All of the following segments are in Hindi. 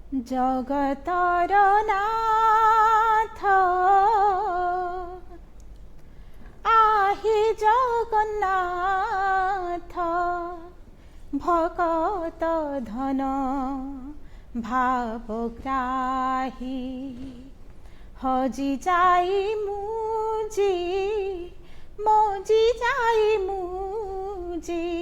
जगतर नाथ आहि जगन्नाथ भगत धन भावग्राही हजि जाई मुजी मजी जाई मुजी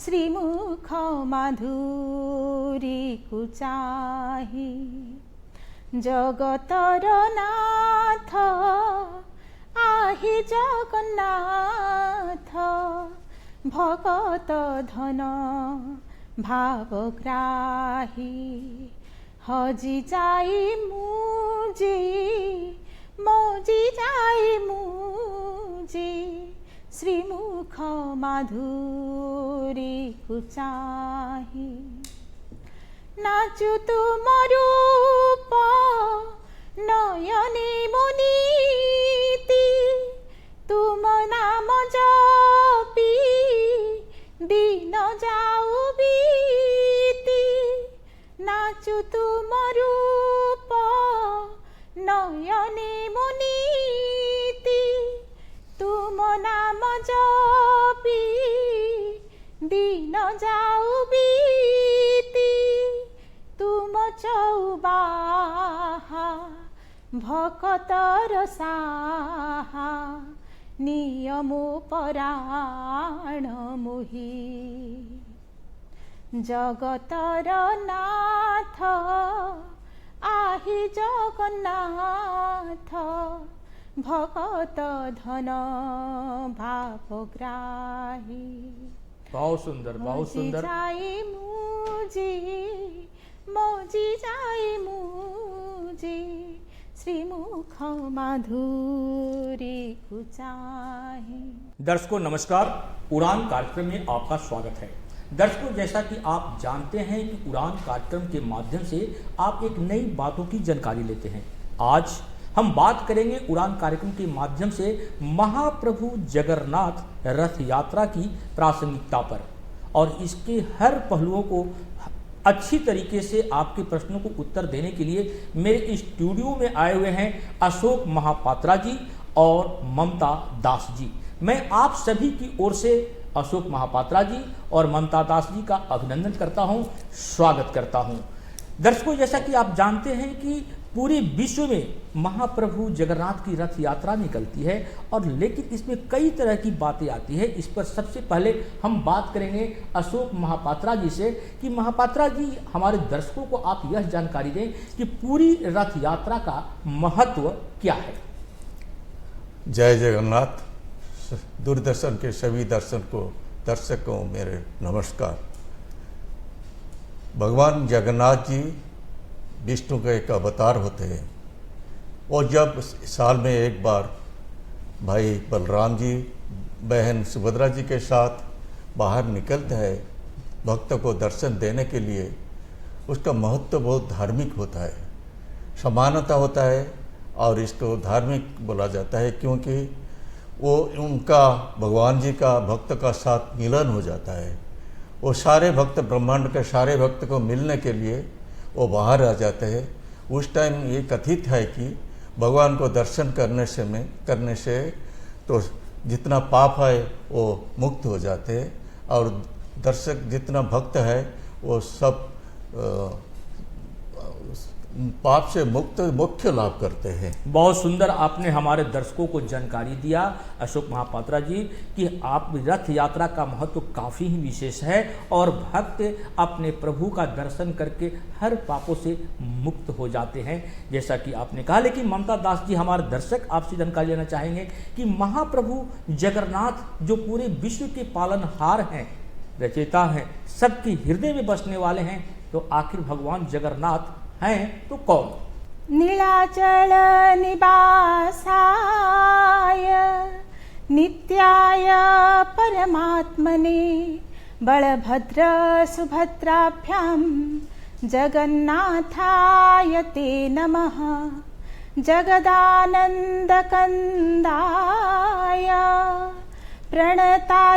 श्रीमुख माधुरी कुचाही जगतर नाथ आहि जगन्नाथ भगत धन भावग्राही हजि जाई मुजी मजी जाई मुजी श्रीमुख माधुरी कुचाही नाचु तुम रूप नयने मुनीति तुम नाम जपी दिन जाऊ बीती नाचु तुम रूप नयने मुनीति तुम नाम जपी दिन जाऊ बीती तुम चौबाहा भक्तर साहा नियमो पराण मोही जगतर नाथ आहि जगन्नाथ भगत धन भावग्राही। बहुत सुंदर, बहुत सुंदर। जाई मुजी मजी जाई मुजी श्रीमुख माधुरी कुचाही। दर्शकों नमस्कार, उड़ान कार्यक्रम में आपका स्वागत है। दर्शकों, जैसा कि आप जानते हैं कि उड़ान कार्यक्रम के माध्यम से आप एक नई बातों की जानकारी लेते हैं। आज हम बात करेंगे उड़ान कार्यक्रम के माध्यम से महाप्रभु जगन्नाथ रथ यात्रा की प्रासंगिकता पर और इसके हर पहलुओं को अच्छी तरीके से आपके प्रश्नों को उत्तर देने के लिए मेरे स्टूडियो में आए हुए हैं अशोक महापात्रा जी और ममता दास जी। मैं आप सभी की ओर से अशोक महापात्रा जी और ममता दास जी का अभिनंदन करता हूं, स्वागत करता हूं। दर्शकों, जैसा कि आप जानते हैं कि पूरे विश्व में महाप्रभु जगन्नाथ की रथ यात्रा निकलती है और लेकिन इसमें कई तरह की बातें आती है। इस पर सबसे पहले हम बात करेंगे अशोक महापात्रा जी से कि महापात्रा जी, हमारे दर्शकों को आप यह जानकारी दें कि पूरी रथ यात्रा का महत्व क्या है। जय जगन्नाथ। दूरदर्शन के सभी दर्शकों मेरे नमस्कार। भगवान जगन्नाथ जी विष्णु का एक अवतार होते हैं और जब साल में एक बार भाई बलराम जी बहन सुभद्रा जी के साथ बाहर निकलते हैं भक्तों को दर्शन देने के लिए, उसका महत्व बहुत धार्मिक होता है, समानता होता है और इसको धार्मिक बोला जाता है क्योंकि वो उनका भगवान जी का भक्त का साथ मिलन हो जाता है। वो सारे भक्त, ब्रह्मांड के सारे भक्त को मिलने के लिए वो बाहर आ जाते हैं। उस टाइम ये कथित है कि भगवान को दर्शन करने से तो जितना पाप है वो मुक्त हो जाते हैं और दर्शक जितना भक्त है वो सब पाप से मुख्य लाभ करते हैं। बहुत सुंदर आपने हमारे दर्शकों को जानकारी दिया अशोक महापात्रा जी कि आप रथ यात्रा का महत्व काफ़ी ही विशेष है और भक्त अपने प्रभु का दर्शन करके हर पापों से मुक्त हो जाते हैं, जैसा कि आपने कहा। लेकिन ममता दास जी, हमारे दर्शक आपसे जानकारी लेना चाहेंगे कि महाप्रभु जगन्नाथ जो पूरे विश्व के पालनहार हैं, रचयिता हैं, सबके हृदय में बसने वाले हैं, तो आखिर भगवान जगन्नाथ हैं तो कौन? नीलाचल निवासाय नित्याय परमात्मने बलभद्र सुभद्राभ्यां जगन्नाथाय ते नमः। जगदानन्दकन्दाय प्रणतार्तिहराय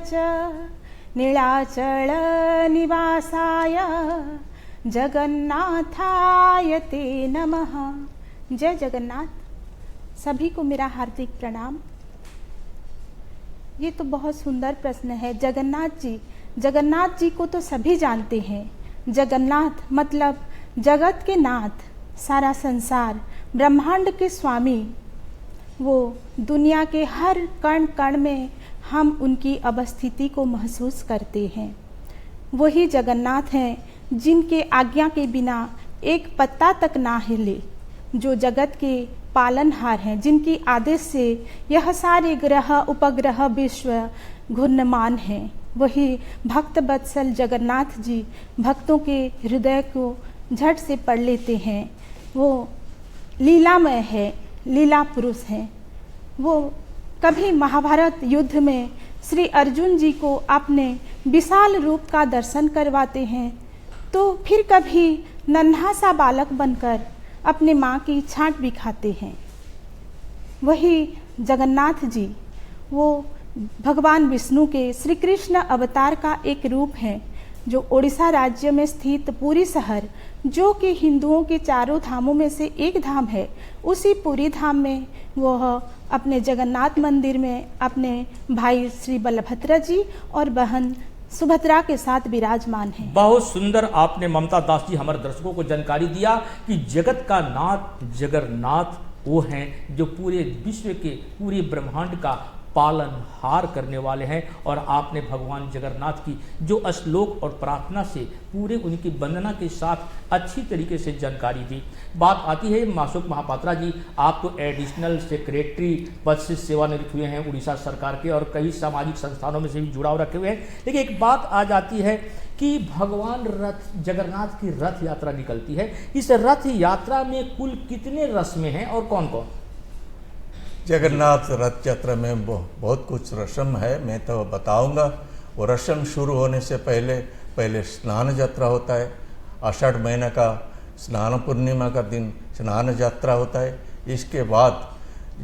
च नीलाचल निवासाय जगन्नाथाय ते नमः। जय जगन्नाथ। सभी को मेरा हार्दिक प्रणाम। ये तो बहुत सुंदर प्रश्न है। जगन्नाथ जी को तो सभी जानते हैं। जगन्नाथ मतलब जगत के नाथ, सारा संसार, ब्रह्मांड के स्वामी। वो दुनिया के हर कण कण में हम उनकी अवस्थिति को महसूस करते हैं। वही जगन्नाथ हैं जिनके आज्ञा के बिना एक पत्ता तक ना हिले, जो जगत के पालनहार हैं, जिनकी आदेश से यह सारे ग्रह उपग्रह विश्व घूर्णमान हैं। वही भक्त वत्सल जगन्नाथ जी भक्तों के हृदय को झट से पढ़ लेते हैं। वो लीलामय है, लीला पुरुष हैं। वो कभी महाभारत युद्ध में श्री अर्जुन जी को अपने विशाल रूप का दर्शन करवाते हैं, तो फिर कभी नन्हा सा बालक बनकर अपने माँ की छांट भी खाते हैं। वही जगन्नाथ जी वो भगवान विष्णु के श्री कृष्ण अवतार का एक रूप है, जो ओडिशा राज्य में स्थित पुरी शहर, जो कि हिंदुओं के चारों धामों में से एक धाम है, उसी पुरी धाम में वह अपने जगन्नाथ मंदिर में अपने भाई श्री बलभद्र जी और बहन सुभद्रा के साथ विराजमान है। बहुत सुंदर आपने ममता दास जी हमारे दर्शकों को जानकारी दिया कि जगत का नाथ जगन्नाथ वो हैं जो पूरे विश्व के पूरे ब्रह्मांड का पालनहार करने वाले हैं। और आपने भगवान जगन्नाथ की जो श्लोक और प्रार्थना से पूरे उनकी वंदना के साथ अच्छी तरीके से जानकारी दी। बात आती है माशोक महापात्रा जी, आप तो एडिशनल सेक्रेटरी पद से सेवानिवृत्त हुए हैं उड़ीसा सरकार के, और कई सामाजिक संस्थानों में से भी जुड़ाव रखे हुए हैं। लेकिन एक बात आ जाती है कि भगवान जगन्नाथ की रथ यात्रा निकलती है। इस रथ यात्रा में कुल कितने रस्में हैं और कौन कौन? जगन्नाथ रथ यात्रा में बहुत कुछ रस्म है, मैं तो बताऊंगा। वो रस्म शुरू होने से पहले स्नान यात्रा होता है। आषाढ़ महीने का स्नान पूर्णिमा का दिन स्नान यात्रा होता है। इसके बाद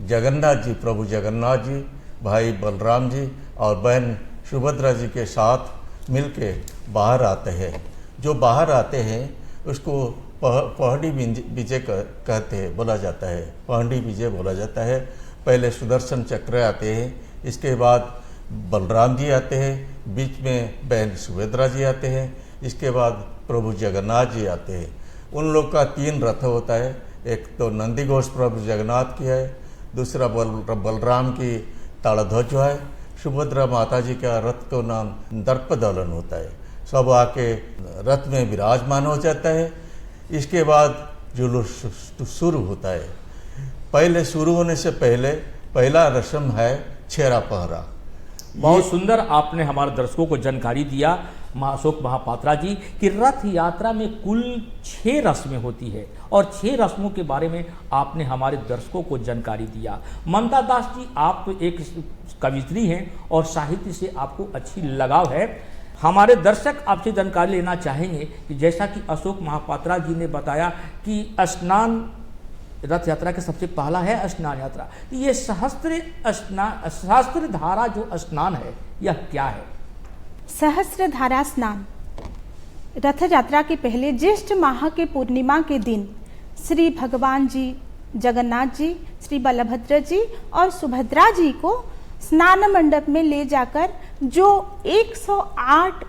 जगन्नाथ जी, प्रभु जगन्नाथ जी, भाई बलराम जी और बहन सुभद्रा जी के साथ मिलके बाहर आते हैं। जो बाहर आते हैं उसको पहंडी विजय कहते हैं, बोला जाता है। पहंडी विजय बोला जाता है। पहले सुदर्शन चक्र आते हैं, इसके बाद बलराम जी आते हैं, बीच में बहन सुभद्रा जी आते हैं, इसके बाद प्रभु जगन्नाथ जी आते हैं। उन लोग का 3 रथ होता है। एक तो नंदी घोष प्रभु जगन्नाथ की है, दूसरा बलराम की ताड़ध्वज है, सुभद्रा माता जी का रथ का नाम दर्पदलन होता है। सब आके रथ में विराजमान हो जाता है। इसके बाद जुलूस शुरू होता है। पहले शुरू होने से पहला रस्म है छेरा पहरा। बहुत सुंदर आपने हमारे दर्शकों को जानकारी दिया माशोक महापात्रा जी कि रथ यात्रा में कुल 6 रस्में होती है, और 6 रस्मों के बारे में आपने हमारे दर्शकों को जानकारी दिया। ममता दास जी, आप तो एक कवित्री हैं और साहित्य से आपको अच्छी लगाव है। हमारे दर्शक आपसे जानकारी लेना चाहेंगे कि जैसा कि अशोक महापात्रा जी ने बताया कि स्नान रथ यात्रा के सबसे पहला है स्नान यात्रा। ये सहस्त्र धारा जो स्नान है यह क्या है? सहस्त्र धारा स्नान रथ यात्रा के पहले ज्येष्ठ माह के पूर्णिमा के दिन श्री भगवान जी जगन्नाथ जी, श्री बलभद्र जी और सुभद्रा जी को स्नान मंडप में ले जाकर जो 108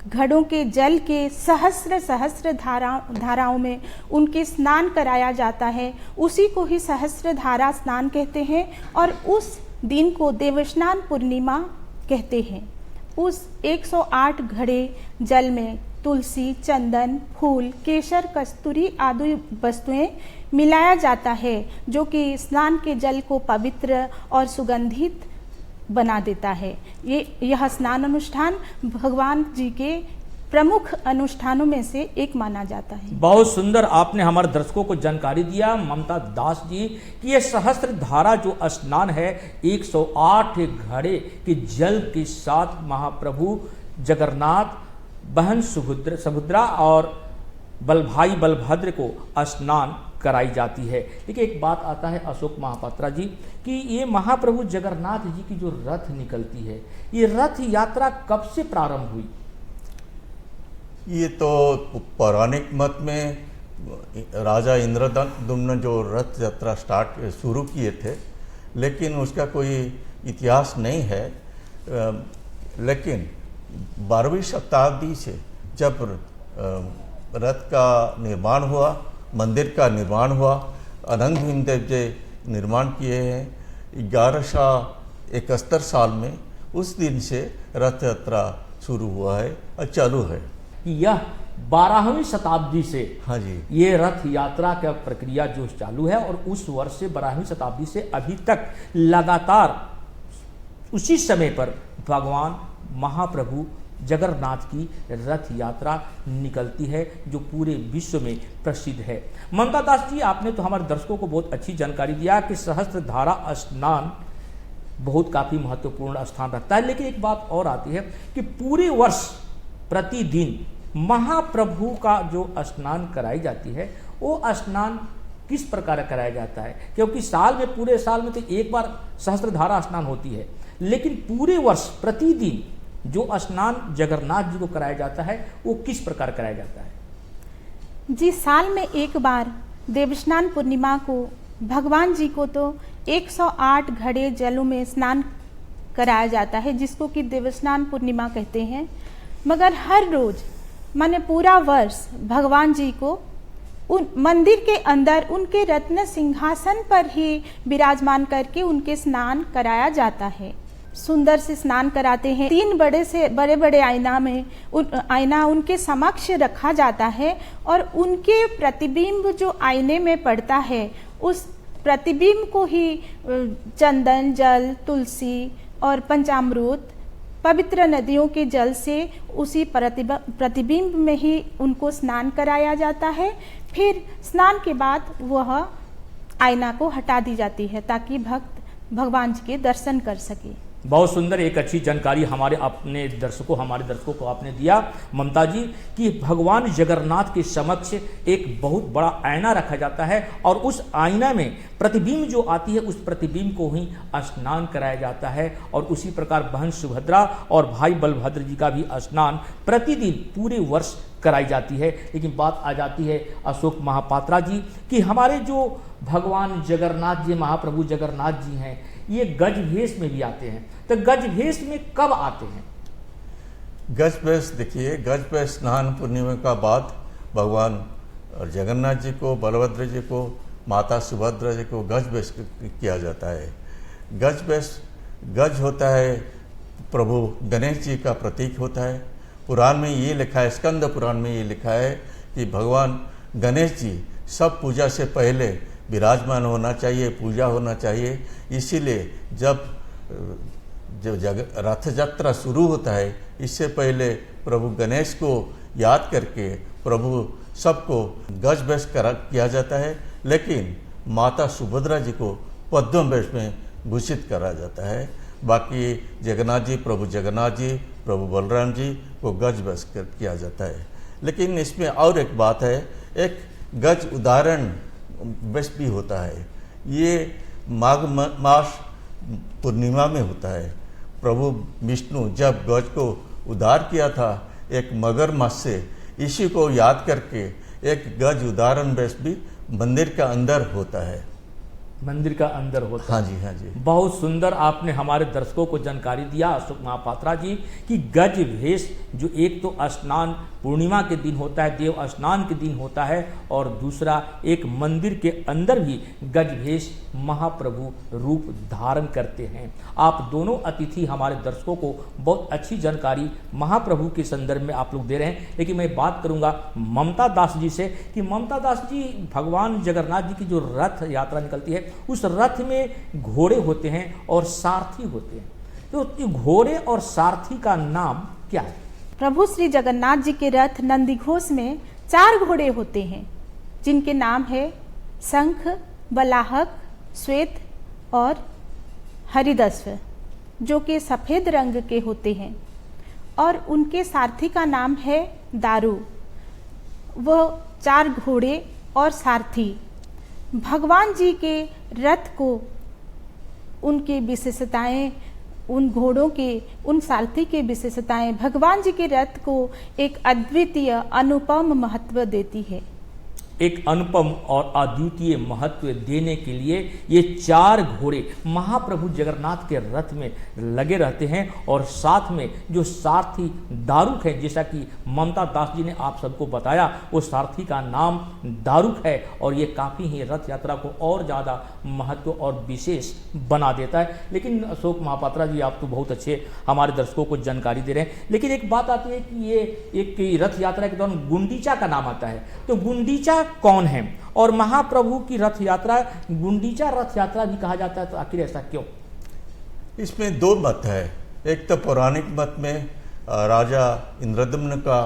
घड़ों के जल के सहस्त्र धाराओं में उनके स्नान कराया जाता है। उसी को ही सहस्त्र धारा स्नान कहते हैं, और उस दिन को देवस्नान पूर्णिमा कहते हैं। उस 108 घड़े जल में तुलसी, चंदन, फूल, केसर, कस्तूरी आदि वस्तुएं मिलाया जाता है, जो कि स्नान के जल को पवित्र और सुगंधित बना देता है। यह स्नान अनुष्ठान भगवान जी के प्रमुख अनुष्ठानों में से एक माना जाता है। बहुत सुंदर आपने हमारे दर्शकों को जानकारी दिया ममता दास जी कि यह सहस्त्र धारा जो स्नान है 108 घड़े के जल के साथ महाप्रभु जगन्नाथ, बहन सुभद्रा और भाई बलभद्र को स्नान कराई जाती है। लेकिन एक बात आता है अशोक महापात्रा जी कि ये महाप्रभु जगन्नाथ जी की जो रथ निकलती है, ये रथ यात्रा कब से प्रारंभ हुई? ये तो पौराणिक मत में राजा इंद्रदुम्न जो रथ यात्रा शुरू किए थे, लेकिन उसका कोई इतिहास नहीं है। लेकिन 12वीं शताब्दी से जब रथ का निर्माण हुआ, मंदिर का निर्माण हुआ, अनंत भीमदेव जी निर्माण किए हैं 1171 साल में, उस दिन से रथ यात्रा शुरू हुआ है और चालू है। यह 12वीं शताब्दी से हाँ जी, ये रथ यात्रा का प्रक्रिया जो चालू है और उस वर्ष से 12वीं शताब्दी से अभी तक लगातार उसी समय पर भगवान महाप्रभु जगन्नाथ की रथ यात्रा निकलती है जो पूरे विश्व में प्रसिद्ध है। ममता दास जी, आपने तो हमारे दर्शकों को बहुत अच्छी जानकारी दिया कि सहस्त्रधारा स्नान बहुत काफ़ी महत्वपूर्ण स्थान रखता है। लेकिन एक बात और आती है कि पूरे वर्ष प्रतिदिन महाप्रभु का जो स्नान कराई जाती है, वो स्नान किस प्रकार कराया जाता है? क्योंकि साल में, पूरे साल में तो एक बार सहस्त्रधारा स्नान होती है, लेकिन पूरे वर्ष प्रतिदिन जो स्नान जगन्नाथ जी को कराया जाता है वो किस प्रकार कराया जाता है? जी, साल में एक बार देवस्नान पूर्णिमा को भगवान जी को तो 108 घड़े जलों में स्नान कराया जाता है, जिसको कि देवस्नान पूर्णिमा कहते हैं। मगर हर रोज माने पूरा वर्ष भगवान जी को उन मंदिर के अंदर उनके रत्न सिंहासन पर ही विराजमान करके उनके स्नान कराया जाता है। सुंदर से स्नान कराते हैं। 3 बड़े बड़े आईना में आईना उनके समक्ष रखा जाता है और उनके प्रतिबिंब जो आईने में पड़ता है, उस प्रतिबिंब को ही चंदन, जल, तुलसी और पंचामृत, पवित्र नदियों के जल से उसी प्रतिबिंब में ही उनको स्नान कराया जाता है। फिर स्नान के बाद वह आईना को हटा दी जाती है ताकि भक्त भगवान जी के दर्शन कर सके। बहुत सुंदर, एक अच्छी जानकारी हमारे दर्शकों को आपने दिया ममता जी कि भगवान जगन्नाथ के समक्ष एक बहुत बड़ा आईना रखा जाता है और उस आईना में प्रतिबिंब जो आती है उस प्रतिबिंब को ही स्नान कराया जाता है। और उसी प्रकार बहन सुभद्रा और भाई बलभद्र जी का भी स्नान प्रतिदिन पूरे वर्ष कराई जाती है। लेकिन बात आ जाती है अशोक महापात्रा जी कि हमारे जो भगवान जगन्नाथ जी, महाप्रभु जगन्नाथ जी हैं, ये गज भेष में भी आते हैं, तो गज भेष में कब आते हैं? गज भेष, देखिए, गज भेष स्नान पूर्णिमा का बाद भगवान जगन्नाथ जी को, बलभद्र जी को, माता सुभद्रा जी को गज भेष किया जाता है। गज भेष, गज होता है प्रभु गणेश जी का प्रतीक होता है। पुराण में ये लिखा है, स्कंद पुराण में ये लिखा है कि भगवान गणेश जी सब पूजा से पहले विराजमान होना चाहिए, पूजा होना चाहिए। इसीलिए जब रथ यात्रा शुरू होता है, इससे पहले प्रभु गणेश को याद करके प्रभु सबको गज भेष किया जाता है। लेकिन माता सुभद्रा जी को पद्म वेश में भूषित करा जाता है। बाकी जगन्नाथ जी, प्रभु जगन्नाथ जी, प्रभु बलराम जी को गज भेष किया जाता है। लेकिन इसमें और एक बात है, एक गज उदाहरण वेश भी होता है। ये माघ मास पूर्णिमा में होता है। प्रभु विष्णु जब गज को उद्धार किया था एक मगरमच्छ से, इसी को याद करके एक गज उदाहरण वेश भी मंदिर का अंदर होता है। मंदिर का अंदर होता हाँ है। जी, हाँ जी। बहुत सुंदर आपने हमारे दर्शकों को जानकारी दिया अशोक महापात्रा जी कि गज भेष जो एक तो स्नान पूर्णिमा के दिन होता है, देव स्नान के दिन होता है, और दूसरा एक मंदिर के अंदर भी गज भेष महाप्रभु रूप धारण करते हैं। आप दोनों अतिथि हमारे दर्शकों को बहुत अच्छी जानकारी महाप्रभु के संदर्भ में आप लोग दे रहे हैं। लेकिन मैं बात करूंगा ममता दास जी से कि ममता दास जी, भगवान जगन्नाथ जी की जो रथ यात्रा निकलती है, उस रथ में घोड़े होते हैं और सारथी होते हैं, तो घोड़े और सारथी का नाम क्या है? प्रभु श्री जगन्नाथ जी के रथ नंदीघोष में 4 घोड़े होते हैं, जिनके नाम है शंख, बलाहक, श्वेत और हरिदस्व, जो कि सफ़ेद रंग के होते हैं। और उनके सारथी का नाम है दारू। वो 4 घोड़े और सारथी भगवान जी के रथ को, उनकी विशेषताएं, उन घोड़ों के, उन सारथी के विशेषताएं भगवान जी के रथ को एक अद्वितीय अनुपम महत्व देती है। एक अनुपम और अद्वितीय महत्व देने के लिए ये 4 घोड़े महाप्रभु जगन्नाथ के रथ में लगे रहते हैं और साथ में जो सारथी दारुक है, जैसा कि ममता दास जी ने आप सबको बताया, वो सारथी का नाम दारुक है और ये काफ़ी ही रथ यात्रा को और ज़्यादा महत्व और विशेष बना देता है। लेकिन अशोक महापात्रा जी, आप तो बहुत अच्छे हमारे दर्शकों को जानकारी दे रहे हैं, लेकिन एक बात आती है कि ये एक रथ यात्रा के दौरान गुंडीचा का नाम आता है, तो गुंडीचा कौन है? और महाप्रभु की रथ यात्रा गुंडीचा रथ यात्रा भी कहा जाता है, तो आखिर ऐसा क्यों? इसमें 2 मत है। एक तो पौराणिक मत में राजा इंद्रदम्न का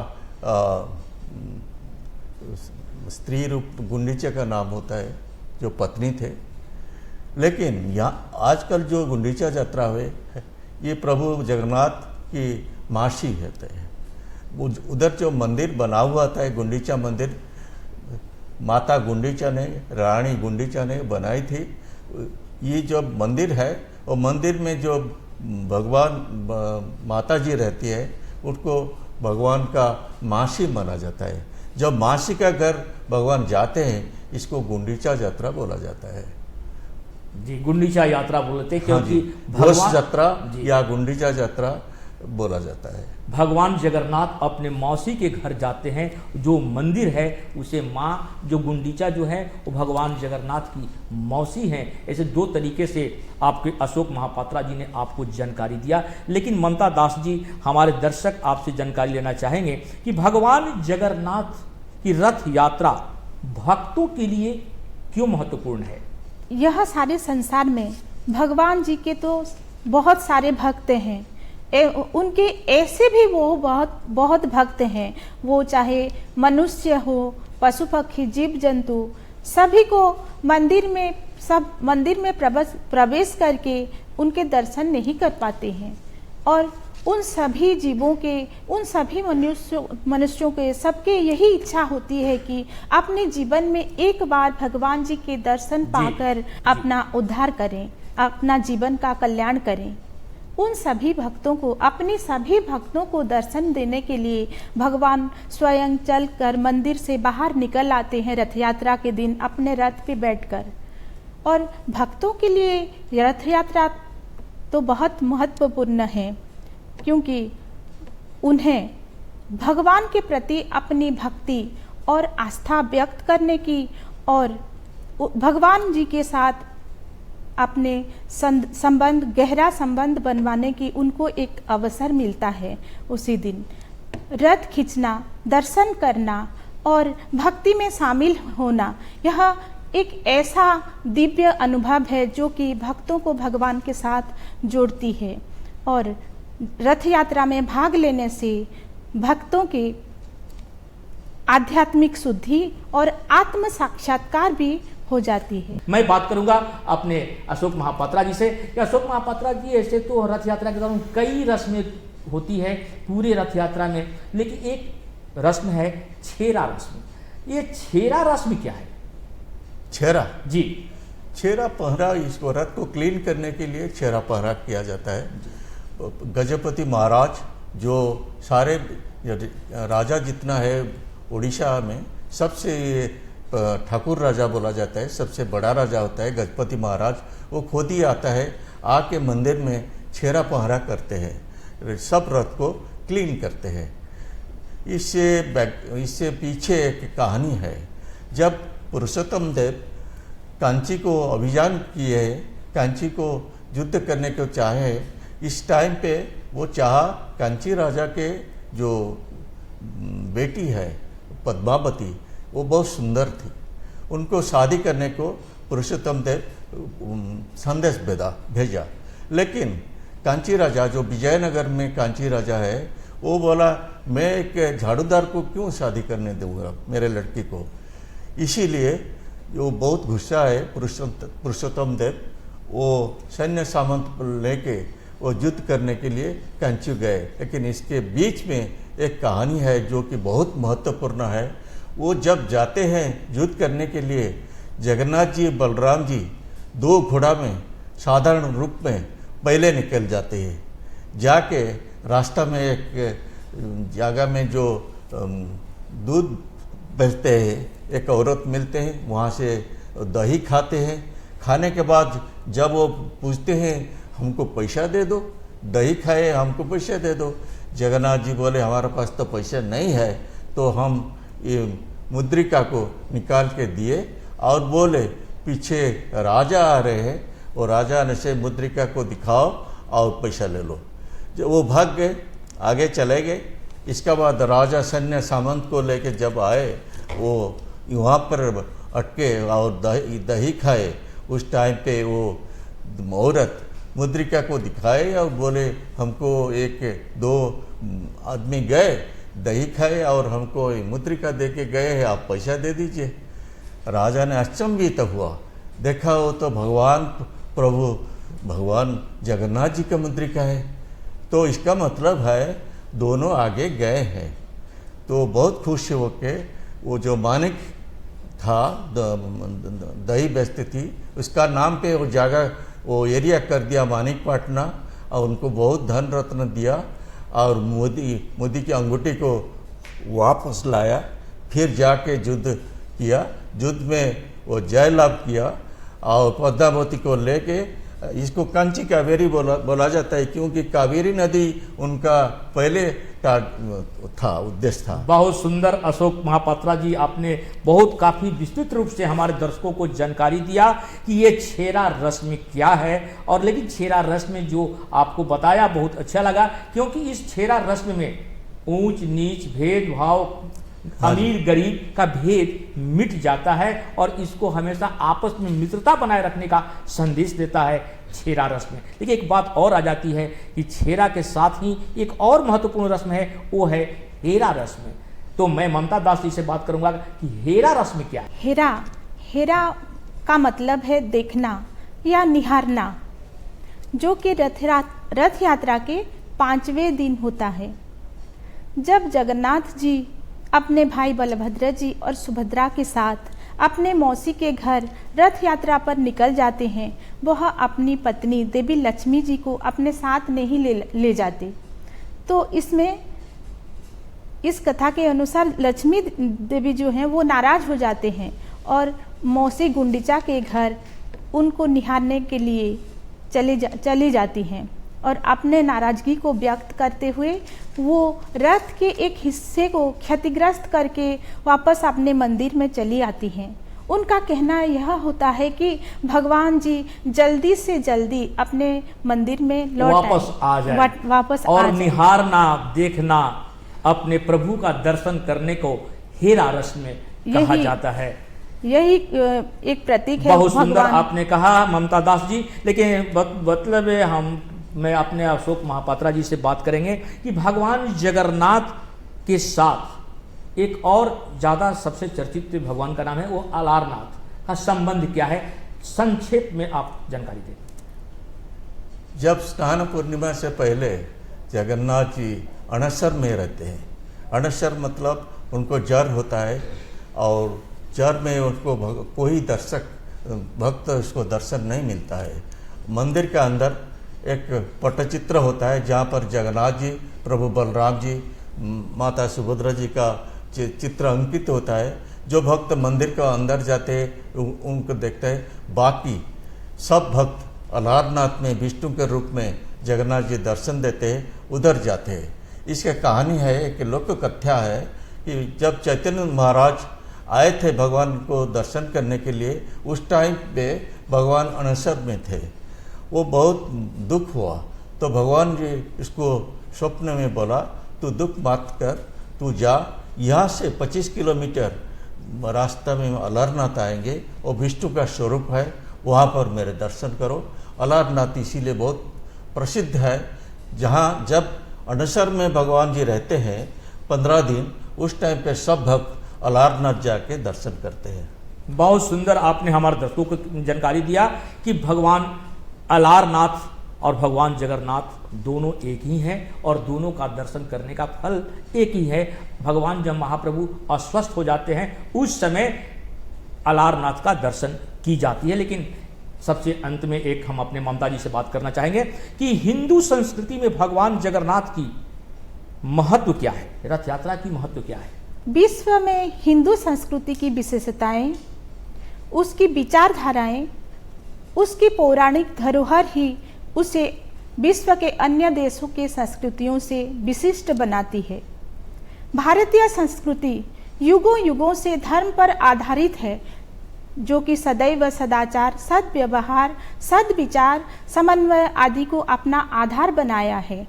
स्त्री रूप गुंडीचा का नाम होता है, जो पत्नी थे। लेकिन यहाँ आजकल जो गुंडीचा यात्रा हुए ये प्रभु जगन्नाथ की मासी होते हैं। उधर जो मंदिर बना हुआ था, गुंडीचा मंदिर, माता गुंडीचा ने, रानी गुंडीचा ने बनाई थी। ये जो मंदिर है वो मंदिर में जो भगवान माता जी रहती है उनको भगवान का मासी माना जाता है। जब मासी का घर भगवान जाते हैं इसको गुंडीचा यात्रा बोला जाता है। जी, गुंडीचा यात्रा बोलते हैं क्योंकि घोष यात्रा या गुंडीचा यात्रा बोला जाता है। भगवान जगन्नाथ अपने मौसी के घर जाते हैं, जो मंदिर है उसे माँ, जो गुंडीचा जो है वो भगवान जगन्नाथ की मौसी हैं। ऐसे 2 तरीके से आपके अशोक महापात्रा जी ने आपको जानकारी दिया। लेकिन ममता दास जी, हमारे दर्शक आपसे जानकारी लेना चाहेंगे कि भगवान जगन्नाथ की रथ यात्रा भक्तों के लिए क्यों महत्वपूर्ण है? यह सारे संसार में भगवान जी के तो बहुत सारे भक्त हैं, उनके ऐसे भी वो बहुत भक्त हैं। वो चाहे मनुष्य हो, पशु पक्षी, जीव जंतु, सभी को मंदिर में प्रवेश करके उनके दर्शन नहीं कर पाते हैं। और उन सभी जीवों के, उन सभी मनुष्यों के, सबके यही इच्छा होती है कि अपने जीवन में एक बार भगवान जी के दर्शन पाकर अपना उद्धार करें, अपना जीवन का कल्याण करें। उन सभी भक्तों को, अपने सभी भक्तों को दर्शन देने के लिए भगवान स्वयं चलकर मंदिर से बाहर निकल आते हैं रथ यात्रा के दिन अपने रथ पे बैठकर। और भक्तों के लिए रथ यात्रा तो बहुत महत्वपूर्ण है, क्योंकि उन्हें भगवान के प्रति अपनी भक्ति और आस्था व्यक्त करने की और भगवान जी के साथ अपने संबंध, गहरा संबंध बनवाने की उनको एक अवसर मिलता है। उसी दिन रथ खींचना, दर्शन करना और भक्ति में शामिल होना, यह एक ऐसा दिव्य अनुभव है जो कि भक्तों को भगवान के साथ जोड़ती है। और रथ यात्रा में भाग लेने से भक्तों के आध्यात्मिक शुद्धि और आत्म साक्षात्कार भी हो जाती है। मैं बात करूंगा अपने अशोक महापात्रा जी से। अशोक महापात्रा जी, ऐसे तो रथ यात्रा के दौरान कई रस्में होती है पूरे रथ यात्रा में, लेकिन एक रस्म है छेरा रस्म। ये छेरा रस्म क्या है? छेरा जी, छेरा पहरा, इसको रथ को क्लीन करने के लिए छेरा पहरा किया जाता है। गजपति महाराज, जो सारे राजा जितना है उड़ीसा में सबसे ठाकुर राजा बोला जाता है, सबसे बड़ा राजा होता है गजपति महाराज। वो खुद ही आता है, आके मंदिर में छेरा पहरा करते हैं, सब रथ को क्लीन करते हैं। इससे पीछे एक कहानी है। जब पुरुषोत्तम देव कांची को अभियान किए, कांची को युद्ध करने को चाहे, इस टाइम पे वो चाहा कांची राजा के जो बेटी है पद्मावती, वो बहुत सुंदर थी, उनको शादी करने को पुरुषोत्तम देव संदेश भेजा। लेकिन कांची राजा, जो विजयनगर में कांची राजा है, वो बोला मैं एक झाड़ूदार को क्यों शादी करने दूंगा मेरे लड़की को। इसीलिए वो बहुत गुस्सा है पुरुषोत्तम देव, वो सैन्य सामंत लेके वो युद्ध करने के लिए कांची गए। लेकिन इसके बीच में एक कहानी है जो कि बहुत महत्वपूर्ण है। वो जब जाते हैं युद्ध करने के लिए, जगन्नाथ जी बलराम जी दो घोड़ा में साधारण रूप में पहले निकल जाते हैं। जाके रास्ता में एक जगह में जो दूध बेचते हैं एक औरत मिलते हैं, वहाँ से दही खाते हैं। खाने के बाद जब वो पूछते हैं हमको पैसा दे दो, दही खाए हमको पैसा दे दो। जगन्नाथ जी बोले हमारे पास तो पैसा नहीं है, तो हम ये मुद्रिका को निकाल के दिए और बोले पीछे राजा आ रहे हैं, और राजा ने से मुद्रिका को दिखाओ और पैसा ले लो। जब वो भाग गए, आगे चले गए। इसके बाद राजा सैन्य सामंत को लेके जब आए, वो वहाँ पर अटके और दही खाए। उस टाइम पे वो औरत मुद्रिका को दिखाए और बोले हमको एक दो आदमी गए दही खाए और हमको मुद्रिका दे के गए हैं, आप पैसा दे दीजिए। राजा ने अचंभित हुआ, देखा वो तो भगवान प्रभु भगवान जगन्नाथ जी का मुद्रिका है, तो इसका मतलब है दोनों आगे गए हैं। तो बहुत खुश होके वो जो मानिक था दही बेचती थी, उसका नाम पे वो जगह वो एरिया कर दिया मानिक पाटना, और उनको बहुत धन रत्न दिया और मोदी की अंगूठी को वापस लाया। फिर जाके युद्ध किया, युद्ध में वो जय लाभ किया और पद्मावती को लेके, इसको कांची कावेरी बोला जाता है क्योंकि कावेरी नदी उनका पहले था उद्देश्य था। बहुत सुंदर अशोक महापात्रा जी, आपने बहुत काफी विस्तृत रूप से हमारे दर्शकों को जानकारी दिया कि ये छेरा रस्म क्या है। और लेकिन छेरा रस्म जो आपको बताया बहुत अच्छा लगा, क्योंकि इस छेरा रस्म में ऊंच नीच भेदभाव अमीर गरीब का भेद मिट जाता है और इसको हमेशा आपस में मित्रता बनाए रखने का संदेश देता है छेरा रस्म। लेकिन एक बात और आ जाती है कि छेरा के साथ ही एक और महत्वपूर्ण रस्म है, वो है हेरा रस्म। तो मैं ममता दास जी से बात करूंगा कि हेरा रस्म क्या है। हेरा का मतलब है देखना या निहारना, जो कि रथ यात्रा के 5वें दिन होता है। जब जगन्नाथ जी अपने भाई बलभद्र जी और सुभद्रा के साथ अपने मौसी के घर रथ यात्रा पर निकल जाते हैं, वह अपनी पत्नी देवी लक्ष्मी जी को अपने साथ नहीं ले जाते। तो इसमें इस कथा के अनुसार लक्ष्मी देवी जो हैं वो नाराज हो जाते हैं और मौसी गुंडिचा के घर उनको निहारने के लिए चली जाती हैं और अपने नाराजगी को व्यक्त करते हुए वो रथ के एक हिस्से को क्षतिग्रस्त करके वापस अपने मंदिर में चली आती हैं। उनका कहना यह होता है कि भगवान जी जल्दी से जल्दी अपने मंदिर में वापस आ जाए और निहारना देखना अपने प्रभु का दर्शन करने को हेरा रस्म कहा जाता है। यही एक प्रतीक है। बहुत सुंदर आपने कहा ममता दास जी। लेकिन मतलब मैं अपने अशोक महापात्रा जी से बात करेंगे कि भगवान जगन्नाथ के साथ एक और ज़्यादा सबसे चर्चित भगवान का नाम है वो अलारनाथ का संबंध क्या है, संक्षेप में आप जानकारी दें। जब स्नान पूर्णिमा से पहले जगन्नाथ जी अनसर में रहते हैं। अनसर मतलब उनको जर होता है और जर में उनको कोई भक्त उसको दर्शन नहीं मिलता है। मंदिर के अंदर एक पट्टचित्र होता है जहाँ पर जगन्नाथ जी, प्रभु बलराम जी, माता सुभद्रा जी का चित्र अंकित होता है। जो भक्त मंदिर के अंदर जाते हैं उनको देखते हैं। बाकी सब भक्त अलारनाथ में विष्णु के रूप में जगन्नाथ जी दर्शन देते हैं, उधर जाते हैं। इसका कहानी है, एक लोक कथ्या है कि जब चैतन्य महाराज आए थे भगवान को दर्शन करने के लिए, उस टाइम पे भगवान अनसर में थे। वो बहुत दुख हुआ तो भगवान जी इसको स्वप्न में बोला, तू दुख मत कर, तू जा, यहाँ से 25 किलोमीटर रास्ता में अलारनाथ आएंगे, वो विष्णु का स्वरूप है, वहाँ पर मेरे दर्शन करो। अलारनाथ इसीलिए बहुत प्रसिद्ध है, जहाँ जब अनसर में भगवान जी रहते हैं 15 दिन, उस टाइम पे सब भक्त अलारनाथ जाके दर्शन करते हैं। बहुत सुंदर आपने हमारे दर्शकों को जानकारी दिया कि भगवान अलारनाथ और भगवान जगन्नाथ दोनों एक ही हैं और दोनों का दर्शन करने का फल एक ही है। भगवान जब महाप्रभु अस्वस्थ हो जाते हैं उस समय अलारनाथ का दर्शन की जाती है। लेकिन सबसे अंत में एक हम अपने ममता जी से बात करना चाहेंगे कि हिंदू संस्कृति में भगवान जगन्नाथ की महत्व क्या है, रथ यात्रा की महत्व क्या है? विश्व में हिंदू संस्कृति की विशेषताएं, उसकी विचारधाराएं, उसकी पौराणिक धरोहर ही उसे विश्व के अन्य देशों के संस्कृतियों से विशिष्ट बनाती है। भारतीय संस्कृति युगों युगों से धर्म पर आधारित है, जो कि सदैव सदाचार, सद्व्यवहार, सद्विचार, समन्वय आदि को अपना आधार बनाया है।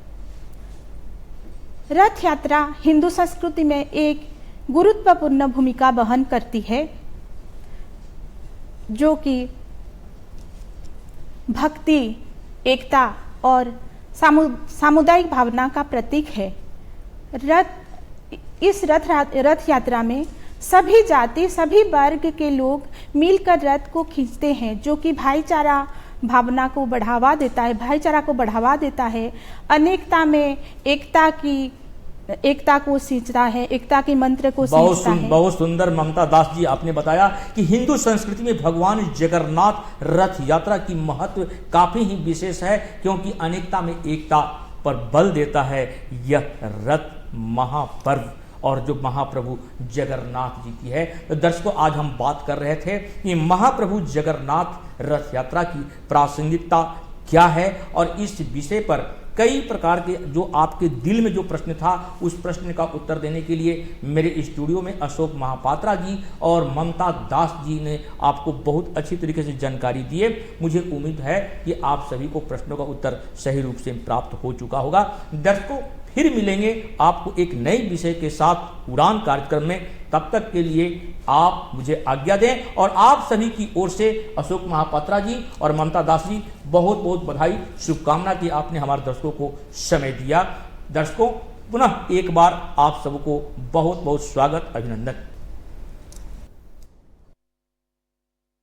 रथ यात्रा हिंदू संस्कृति में एक गुरुत्वपूर्ण भूमिका वहन करती है, जो कि भक्ति, एकता और सामुदायिक भावना का प्रतीक है। इस रथ यात्रा में सभी जाति, सभी वर्ग के लोग मिलकर रथ को खींचते हैं, जो कि भाईचारा भावना को बढ़ावा देता है, भाईचारा को बढ़ावा देता है। अनेकता में एकता को सींचता है, एकता के मंत्र को सींचता है। बहुत सुंदर ममता दास जी आपने बताया कि हिंदू संस्कृति में भगवान जगन्नाथ रथ यात्रा की महत्व काफी ही विशेष है, क्योंकि अनेकता में एकता पर बल देता है यह रथ महापर्व, और जो महाप्रभु जगन्नाथ जी की है। तो दर्शकों, आज हम बात कर रहे थे कि महाप्रभु जगन्नाथ रथ यात्रा की प्रासंगिकता क्या है, और इस विषय पर कई प्रकार के जो आपके दिल में जो प्रश्न था, उस प्रश्न का उत्तर देने के लिए मेरे स्टूडियो में अशोक महापात्रा जी और ममता दास जी ने आपको बहुत अच्छी तरीके से जानकारी दी है। मुझे उम्मीद है कि आप सभी को प्रश्नों का उत्तर सही रूप से प्राप्त हो चुका होगा। दर्शकों, फिर मिलेंगे आपको एक नए विषय के साथ उड़ान कार्यक्रम में। तब तक के लिए आप मुझे आज्ञा दें, और आप सभी की ओर से अशोक महापात्रा जी और ममता दास जी बहुत बहुत बधाई, शुभकामना कि आपने हमारे दर्शकों को समय दिया। दर्शकों, पुनः एक बार आप सबको बहुत बहुत स्वागत, अभिनंदन।